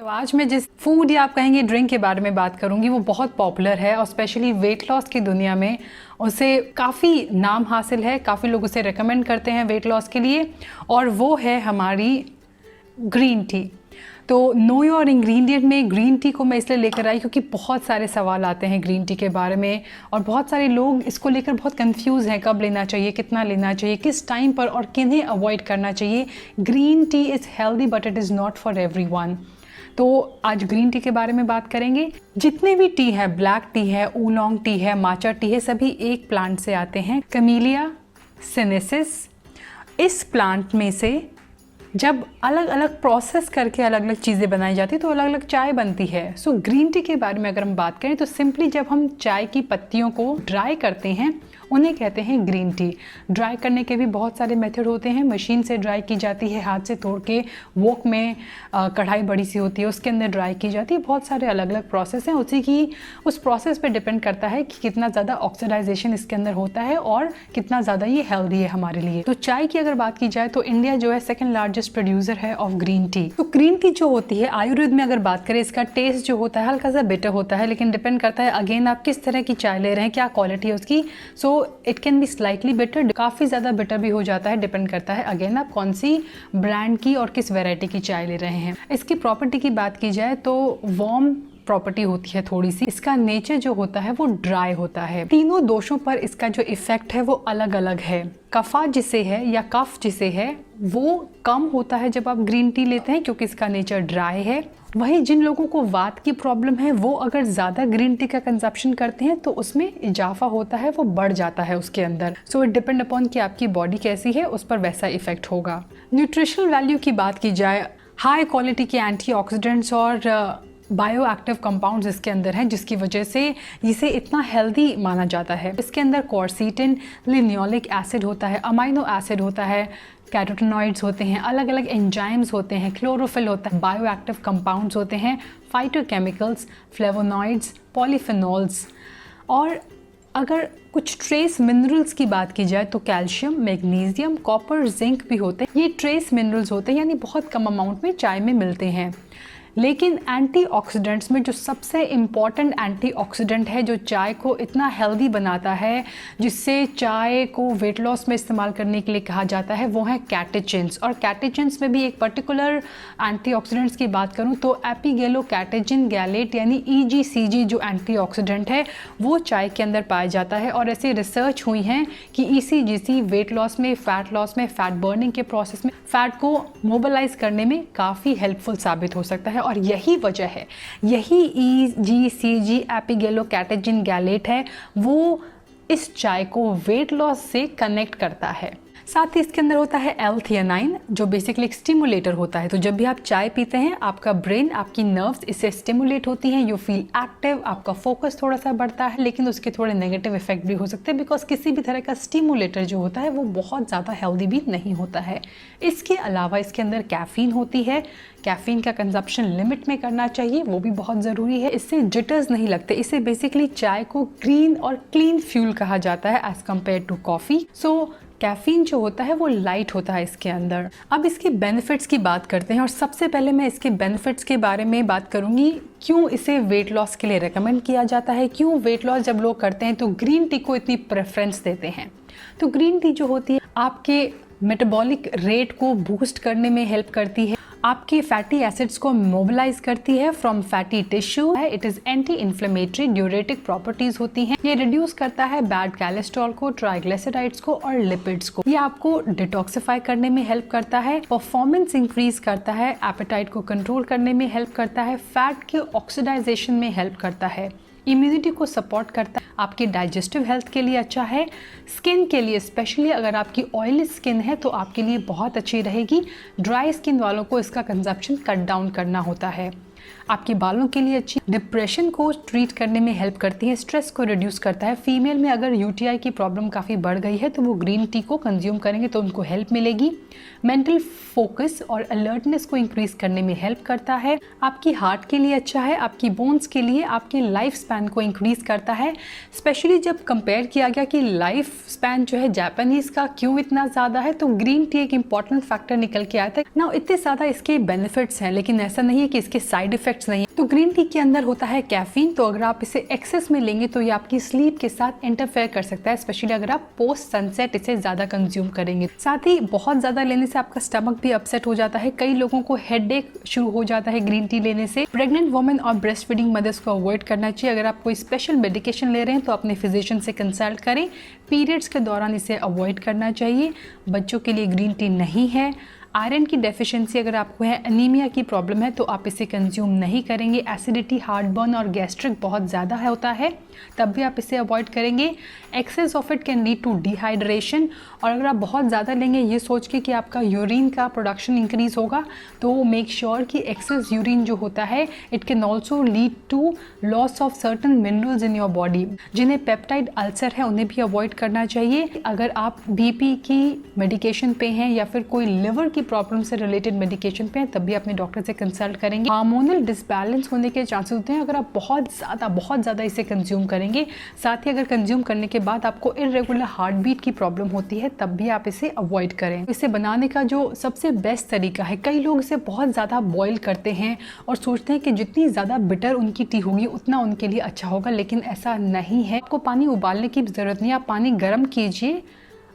तो आज मैं जिस फूड या आप कहेंगे ड्रिंक के बारे में बात करूंगी वो बहुत पॉपुलर है और स्पेशली वेट लॉस की दुनिया में उसे काफ़ी नाम हासिल है, काफ़ी लोग उसे रेकमेंड करते हैं वेट लॉस के लिए, और वो है हमारी ग्रीन टी। तो नो योर इंग्रेडिएंट में ग्रीन टी को मैं इसलिए लेकर आई क्योंकि बहुत सारे सवाल आते हैं ग्रीन टी के बारे में और बहुत सारे लोग इसको लेकर बहुत कंफ्यूज हैं, कब लेना चाहिए, कितना लेना चाहिए, किस टाइम पर और किन्हें अवॉइड करना चाहिए। Green tea is healthy but it is not for everyone. तो आज ग्रीन टी के बारे में बात करेंगे। जितने भी टी है, ब्लैक टी है, ऊलोंग टी है, माचा टी है, सभी एक प्लांट से आते हैं, कैमेलिया सिनेंसिस। इस प्लांट में से जब अलग अलग प्रोसेस करके अलग अलग चीज़ें बनाई जाती है तो अलग अलग चाय बनती है। सो ग्रीन टी के बारे में अगर हम बात करें तो सिंपली जब हम चाय की पत्तियों को ड्राई करते हैं उन्हें कहते हैं ग्रीन टी। ड्राई करने के भी बहुत सारे मेथड होते हैं। मशीन से ड्राई की जाती है, हाथ से तोड़ के वोक में कढ़ाई बड़ी सी होती है उसके अंदर ड्राई की जाती है। बहुत सारे अलग अलग प्रोसेस हैं, उस प्रोसेस पे डिपेंड करता है कि कितना ज़्यादा ऑक्सीडाइजेशन इसके अंदर होता है और कितना ज़्यादा ये हेल्दी है हमारे लिए। तो चाय की अगर बात की जाए तो इंडिया जो है सेकेंड लार्जेस्ट प्रोड्यूसर है ऑफ ग्रीन टी। तो ग्रीन टी जो होती है आयुर्वेद में अगर बात करें इसका टेस्ट जो होता है हल्का सा बिटर होता है, लेकिन डिपेंड करता है अगेन आप किस तरह की चाय ले रहे हैं, क्या क्वालिटी है उसकी। So it can be slightly bitter, काफ़ी ज़्यादा बिटर भी हो जाता है, डिपेंड करता है अगेन आप कौन सी ब्रांड की और किस वैरायटी की चाय ले रहे हैं। इसकी प्रॉपर्टी की बात की जाए तो वार्म प्रॉपर्टी होती है थोड़ी सी। इसका नेचर जो होता है वो ड्राई होता है। तीनों दोषों पर इसका जो इफेक्ट है वो अलग अलग है। कफा जिसे है या कफ जिसे है वो कम होता है जब आप ग्रीन टी लेते हैं क्योंकि इसका नेचर ड्राई है। वहीं जिन लोगों को वात की प्रॉब्लम है वो अगर ज़्यादा ग्रीन टी का कंजप्शन करते हैं तो उसमें इजाफा होता है, वो बढ़ जाता है उसके अंदर। सो इट डिपेंड अपॉन कि आपकी बॉडी कैसी है, उस पर वैसा इफेक्ट होगा। न्यूट्रिशनल वैल्यू की बात की जाए, हाई क्वालिटी के एंटीऑक्सीडेंट्स और बायो एक्टिव कंपाउंड्स इसके अंदर हैं जिसकी वजह से इसे इतना हेल्दी माना जाता है। इसके अंदर क्वारसीटिन, लिनोलिक एसिड होता है, अमाइनो एसिड होता है, कैरोटेनॉइड्स होते हैं, अलग अलग एंजाइम्स होते हैं, क्लोरोफिल होता है, बायो एक्टिव कंपाउंड्स होते हैं, फाइटोकेमिकल्स, फ्लेवोनॉइड्स, पॉलीफेनॉल्स। और अगर कुछ ट्रेस मिनरल्स की बात की जाए तो कैल्शियम, मैग्नीशियम, कॉपर, जिंक भी होते हैं। ये ट्रेस मिनरल्स होते हैं यानी बहुत कम अमाउंट में चाय में मिलते हैं। लेकिन एंटीऑक्सीडेंट्स में जो सबसे इम्पॉर्टेंट एंटीऑक्सीडेंट है जो चाय को इतना हेल्दी बनाता है, जिससे चाय को वेट लॉस में इस्तेमाल करने के लिए कहा जाता है, वो है कैटेचिन्स। और कैटेचिन्स में भी एक पर्टिकुलर एंटीऑक्सीडेंट्स की बात करूं तो एपिगेलोकैटेचिन गैलेट यानी EGCG जो एंटीऑक्सीडेंट है वो चाय के अंदर पाया जाता है। और ऐसी रिसर्च हुई हैं कि ECGC वेट लॉस में, फैट लॉस में, फैट बर्निंग के प्रोसेस में फैट को मोबिलाइज करने में काफ़ी हेल्पफुल साबित हो सकता है। और यही वजह है, यही EGCG एपिगेलोकैटेचिन गैलेट है वो इस चाय को वेट लॉस से कनेक्ट करता है। साथ ही इसके अंदर होता है L-थियानाइन जो बेसिकली एक स्टिमुलेटर होता है। तो जब भी आप चाय पीते हैं आपका ब्रेन, आपकी नर्व्स इससे स्टिमुलेट होती हैं, यू फील एक्टिव, आपका फोकस थोड़ा सा बढ़ता है। लेकिन उसके थोड़े नेगेटिव इफेक्ट भी हो सकते हैं बिकॉज किसी भी तरह का स्टिमुलेटर जो होता है वो बहुत ज़्यादा हेल्दी भी नहीं होता है। इसके अलावा इसके अंदर कैफीन होती है। कैफीन का कंजप्शन लिमिट में करना चाहिए, वो भी बहुत ज़रूरी है। इससे जिटर्स नहीं लगते। इससे बेसिकली चाय को ग्रीन और क्लीन फ्यूल कहा जाता है as compare to coffee. So caffeine जो होता है वो लाइट होता है इसके अंदर। अब इसके बेनिफिट्स की बात करते हैं और सबसे पहले मैं इसके बेनिफिट्स के बारे में बात करूंगी। क्यों इसे वेट लॉस के लिए रेकमेंड किया जाता है, क्यों वेट लॉस जब लोग करते हैं तो ग्रीन टी को इतनी प्रेफरेंस देते हैं। तो ग्रीन टी जो होती है आपके मेटाबॉलिक रेट को बूस्ट करने में हेल्प करती है, आपके फैटी एसिड्स को मोबिलाइज करती है फ्रॉम फैटी टिश्यू है। It is anti inflammatory, diuretic properties होती हैं। ये रिड्यूस करता है बैड कोलेस्ट्रॉल को, ट्राइग्लिसराइड्स को और लिपिड्स को। ये आपको डिटॉक्सिफाई करने में हेल्प करता है, परफॉर्मेंस इंक्रीज करता है, एपेटाइट को कंट्रोल करने में हेल्प करता है, फैट के ऑक्सीडाइजेशन में हेल्प करता है, इम्यूनिटी को सपोर्ट करता है, आपकी डाइजेस्टिव हेल्थ के लिए अच्छा है, स्किन के लिए स्पेशली अगर आपकी ऑयली स्किन है तो आपके लिए बहुत अच्छी रहेगी। ड्राई स्किन वालों को इसका कंजप्शन कट डाउन करना होता है। आपके बालों के लिए अच्छी, डिप्रेशन को ट्रीट करने में हेल्प करती है, स्ट्रेस को रिड्यूस करता है। फीमेल में अगर UTI की प्रॉब्लम काफ़ी बढ़ गई है तो वो ग्रीन टी को कंज्यूम करेंगे तो उनको हेल्प मिलेगी। मेंटल फोकस और अलर्टनेस को इंक्रीज करने में हेल्प करता है। आपकी हार्ट के लिए अच्छा है, आपकी बोन्स के लिए, आपके लाइफ स्पैन को इंक्रीज करता है। स्पेशली जब कंपेयर किया गया कि लाइफ स्पैन जो है जापानीज का क्यों इतना ज़्यादा है तो ग्रीन टी एक इंपॉर्टेंट फैक्टर निकल के आया था ना। इतने ज़्यादा इसके बेनिफिट्स हैं लेकिन ऐसा नहीं है कि इसके साइड इफेक्ट्स नहीं। तो ग्रीन टी के अंदर होता है कैफीन, तो अगर आप इसे एक्सेस में लेंगे तो ये आपकी स्लीप के साथ इंटरफेयर कर सकता है, स्पेशली अगर आप पोस्ट सनसेट इसे ज़्यादा कंज्यूम करेंगे। साथ ही बहुत ज़्यादा लेने से आपका स्टमक भी अपसेट हो जाता है। कई लोगों को हेडेक शुरू हो जाता है ग्रीन टी लेने से। प्रेग्नेंट वुमेन और ब्रेस्ट फीडिंग मदर्स को अवॉइड करना चाहिए। अगर आप कोई स्पेशल मेडिकेशन ले रहे हैं तो अपने फिजिशियन से कंसल्ट करें। पीरियड्स के दौरान इसे अवॉइड करना चाहिए। बच्चों के लिए ग्रीन टी नहीं है। आयरन की डेफिशिएंसी अगर आपको है, एनीमिया की प्रॉब्लम है, तो आप इसे कंज्यूम नहीं करेंगे। एसिडिटी, हार्टबर्न और गैस्ट्रिक बहुत ज़्यादा होता है, तब भी आप इसे अवॉइड करेंगे। Excess of it can lead to dehydration, और अगर आप बहुत ज़्यादा लेंगे ये सोच के कि आपका यूरिन का प्रोडक्शन इंक्रीज होगा, तो मेक श्योर कि एक्सेस यूरिन जो होता है it can also lead to loss of certain minerals in your body. जिन्हें पेप्टाइड अल्सर है उन्हें भी अवॉइड करना चाहिए। अगर आप बीपी की मेडिकेशन पे हैं या फिर कोई लिवर की प्रॉब्लम से रिलेटेड मेडिकेशन पे हैं, तब भी अपने डॉक्टर से कंसल्ट करेंगे। हार्मोनल डिसबैलेंस होने के चांसेस होते हैं अगर आप बहुत ज़्यादा इसे कंज्यूम करेंगे। साथ ही अगर कंज्यूम करने के बाद आपको इरेगुलर हार्ट बीट की प्रॉब्लम होती है, तब भी आप इसे अवॉइड करें। इसे बनाने का जो सबसे बेस्ट तरीका है, कई लोग इसे बहुत ज़्यादा बॉईल करते हैं और सोचते हैं कि जितनी ज़्यादा बिटर उनकी टी होगी उतना उनके लिए अच्छा होगा, लेकिन ऐसा नहीं है। आपको पानी उबालने की ज़रूरत नहीं है। आप पानी गर्म कीजिए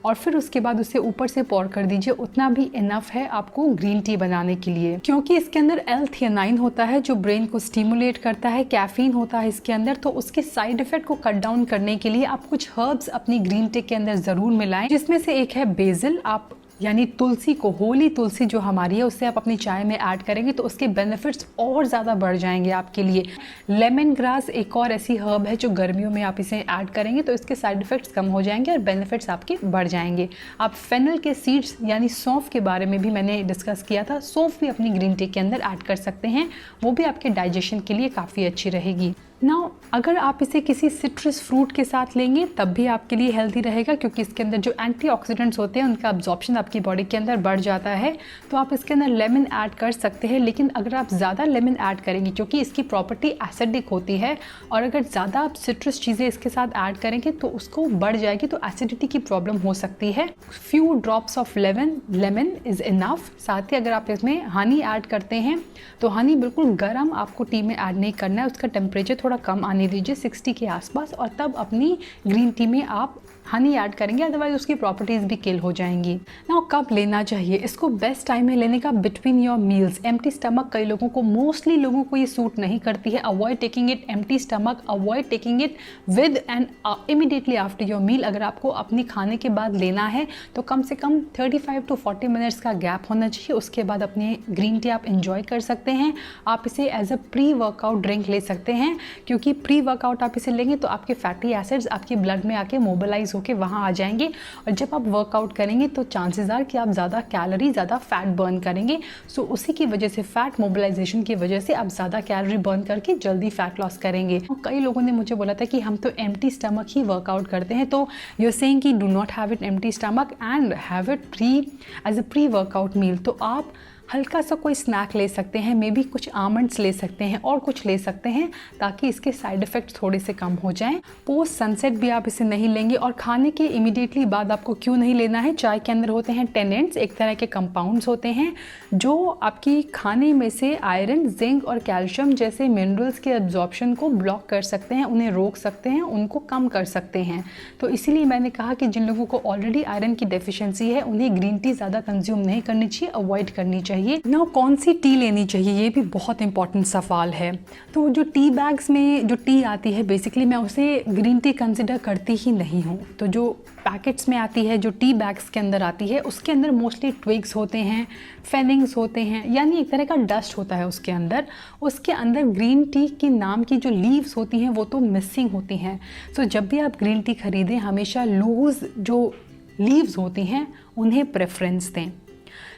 और फिर उसके बाद उसे ऊपर से पॉर कर दीजिए, उतना भी इनफ है आपको ग्रीन टी बनाने के लिए। क्योंकि इसके अंदर L-theanine होता है जो ब्रेन को स्टिमुलेट करता है, कैफीन होता है इसके अंदर, तो उसके साइड इफेक्ट को कट डाउन करने के लिए आप कुछ हर्ब्स अपनी ग्रीन टी के अंदर ज़रूर मिलाएं, जिसमें से एक है बेसिल। आप यानी तुलसी को, होली तुलसी जो हमारी है, उससे आप अपनी चाय में ऐड करेंगे तो उसके बेनिफिट्स और ज़्यादा बढ़ जाएंगे आपके लिए। लेमन ग्रास एक और ऐसी हर्ब है जो गर्मियों में आप इसे ऐड करेंगे तो इसके साइड इफ़ेक्ट्स कम हो जाएंगे और बेनिफिट्स आपके बढ़ जाएंगे। आप फेनल के सीड्स यानी सौंफ के बारे में भी मैंने डिस्कस किया था, सौंफ भी अपनी ग्रीन टी के अंदर ऐड कर सकते हैं, वो भी आपके डाइजेशन के लिए काफ़ी अच्छी रहेगी। नाउ अगर आप इसे किसी सिट्रस फ्रूट के साथ लेंगे तब भी आपके लिए हेल्दी रहेगा, क्योंकि इसके अंदर जो एंटीऑक्सीडेंट्स होते हैं उनका अब्जॉर्प्शन आपकी बॉडी के अंदर बढ़ जाता है। तो आप इसके अंदर लेमन ऐड कर सकते हैं, लेकिन अगर आप ज़्यादा लेमन ऐड करेंगे, क्योंकि इसकी प्रॉपर्टी एसिडिक होती है, और अगर ज़्यादा आप सिट्रस चीज़ें इसके साथ ऐड करेंगे तो उसको बढ़ जाएगी, तो एसिडिटी की प्रॉब्लम हो सकती है। Few drops of lemon is enough. साथ ही अगर आप इसमें हनी ऐड करते हैं तो हनी बिल्कुल गर्म आपको टी में ऐड नहीं करना है, उसका टेम्परेचर थोड़ा कम आने दीजिए 60 के आसपास, और तब अपनी ग्रीन टी में आप हनी ऐड करेंगे, अदरवाइज उसकी प्रॉपर्टीज़ भी किल हो जाएंगी। नाउ कब लेना चाहिए इसको? बेस्ट टाइम है लेने का between your meals. Empty stomach कई लोगों को, मोस्टली लोगों को ये सूट नहीं करती है। Avoid taking it empty stomach, avoid taking it with and immediately after your meal. अगर आपको अपनी खाने के बाद लेना है तो कम से कम 35 to 40 मिनट्स का गैप होना चाहिए, उसके बाद अपनी ग्रीन टी आप इंजॉय कर सकते हैं। आप इसे as a pre workout drink ले सकते हैं, क्योंकि प्री वर्कआउट आप इसे लेंगे तो आपके फैटी एसिड्स आपके ब्लड में आके मोबिलाइज होके वहाँ आ जाएंगे, और जब आप वर्कआउट करेंगे तो चांसेस आर कि आप ज़्यादा कैलोरी, ज़्यादा फैट बर्न करेंगे। सो उसी की वजह से, फैट मोबिलाइजेशन की वजह से आप ज़्यादा कैलोरी बर्न करके जल्दी फैट लॉस करेंगे। कई लोगों ने मुझे बोला था कि हम तो एम्प्टी स्टमक ही वर्कआउट करते हैं, तो यू आर सेइंग कि do not have it empty stomach and have it as a pre workout meal. तो आप हल्का सा कोई स्नैक ले सकते हैं, मे बी कुछ आमंड्स ले सकते हैं और कुछ ले सकते हैं, ताकि इसके साइड इफ़ेक्ट्स थोड़े से कम हो जाएं। पोस्ट सनसेट भी आप इसे नहीं लेंगे, और खाने के इमीडिएटली बाद आपको क्यों नहीं लेना है? चाय के अंदर होते हैं टेनेंट्स, एक तरह के कंपाउंड्स होते हैं जो आपकी खाने में से आयरन, जिंक और कैल्शियम जैसे मिनरल्स के एब्जॉर्प्शन को ब्लॉक कर सकते हैं, उन्हें रोक सकते हैं, उनको कम कर सकते हैं। तो इसीलिए मैंने कहा कि जिन लोगों को ऑलरेडी आयरन की डेफिशिएंसी है उन्हें ग्रीन टी ज़्यादा कंज्यूम नहीं करनी चाहिए, अवॉइड करनी चाहिए। ना कौन सी टी लेनी चाहिए, ये भी बहुत इंपॉर्टेंट सवाल है। तो जो टी बैग्स में जो टी आती है, बेसिकली मैं उसे ग्रीन टी कंसिडर करती ही नहीं हूँ। तो जो पैकेट्स में आती है, जो टी बैग्स के अंदर आती है, उसके अंदर मोस्टली ट्विग्स होते हैं, फेनिंग्स होते हैं, यानी एक तरह का डस्ट होता है उसके अंदर। उसके अंदर ग्रीन टी की नाम की जो लीव्स होती हैं वो तो मिसिंग होती हैं। सो जब भी आप ग्रीन टी खरीदें, हमेशा लूज़ जो लीव्स होती हैं उन्हें प्रेफरेंस दें।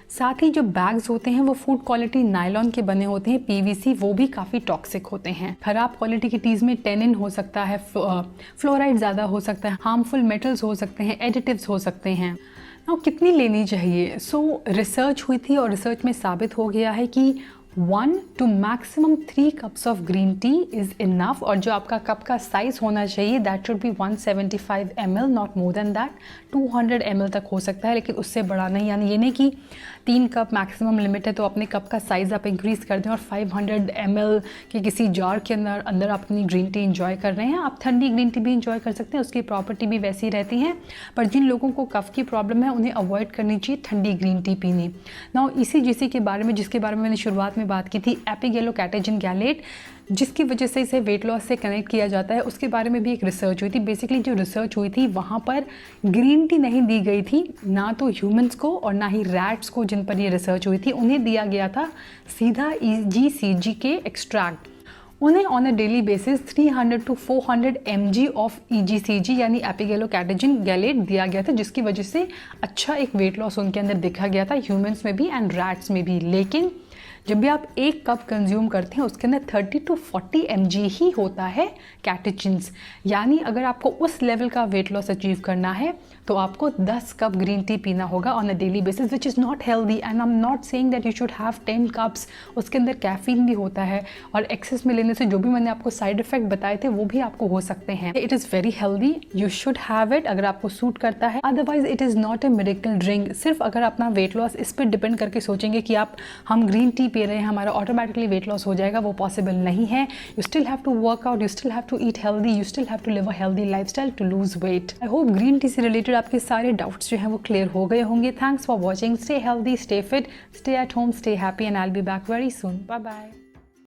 साथ ही जो बैग्स होते हैं वो फूड क्वालिटी नायलॉन के बने होते हैं, पीवीसी, वो भी काफ़ी टॉक्सिक होते हैं। खराब क्वालिटी की टीज़ में टेनिन हो सकता है, फ्लोराइड ज़्यादा हो सकता है, हार्मफुल मेटल्स हो सकते हैं, एडिटिव्स हो सकते हैं। कितनी लेनी चाहिए? रिसर्च हुई थी और रिसर्च में साबित हो गया है कि 1 to maximum 3 cups of green tea is enough। और जो आपका कप का साइज होना चाहिए that should be 175 ml, not more than that। 200 ml तक हो सकता है, लेकिन उससे बड़ा नहीं। यानी ये नहीं कि 3 कप मैक्सिमम लिमिट है तो अपने कप का साइज़ आप इंक्रीज़ कर दें और 500 ml के किसी जार के अंदर आप अपनी ग्रीन टी इंजॉय कर रहे हैं। आप ठंडी ग्रीन टी भी इंजॉय कर सकते हैं, उसकी प्रॉपर्टी भी वैसी रहती है। पर जिन लोगों को कफ की प्रॉब्लम है उन्हें अवॉइड करनी चाहिए ठंडी ग्रीन टी पीनी। नाउ ECGC के बारे में, जिसके बारे में मैंने शुरुआत में बात की थी, एपिगैलोकैटेजिन गैलेट, जिसकी वजह से इसे वेट लॉस से कनेक्ट किया जाता है, उसके बारे में भी एक रिसर्च हुई थी। बेसिकली जो रिसर्च हुई थी वहाँ पर ग्रीन टी नहीं दी गई थी, ना तो ह्यूमंस को और ना ही रैट्स को जिन पर ये रिसर्च हुई थी, उन्हें दिया गया था सीधा EGCG के एक्सट्रैक्ट। उन्हें on a daily basis 300 to 400 mg of EGCG यानी एपिगैलोकैटेजिन गैलेट दिया गया था, जिसकी वजह से अच्छा एक वेट लॉस उनके अंदर देखा गया था, ह्यूमंस में भी एंड रैट्स में भी। लेकिन जब भी आप 1 कप कंज्यूम करते हैं उसके अंदर 30 to 40 mg ही होता है कैटेचिन्स। यानी अगर आपको उस लेवल का वेट लॉस अचीव करना है तो आपको 10 कप ग्रीन टी पीना होगा on a daily basis, which is not healthy. And I am not saying that you should have 10 cups. उसके अंदर कैफीन भी होता है और एक्सेस में लेने से जो भी मैंने आपको साइड इफेक्ट बताए थे वो भी आपको हो सकते हैं। It is very healthy, you should have it अगर आपको सूट करता है। Otherwise it is not a miracle drink. सिर्फ अगर अपना वेट लॉस इस पर डिपेंड करके सोचेंगे कि हम ग्रीन टी पी रहे हैं हमारा ऑटोमेटिकली वेट लॉस हो जाएगा, वो पॉसिबल नहीं है। You still have to work out, you still have to eat healthy, you still have to live a healthy lifestyle to lose weight. I hope green tea से related आपके सारे doubts जो हैं वो क्लियर हो गए होंगे। Thanks for watching. Stay healthy, stay fit, stay at home, stay happy and I will be back very soon. Bye bye.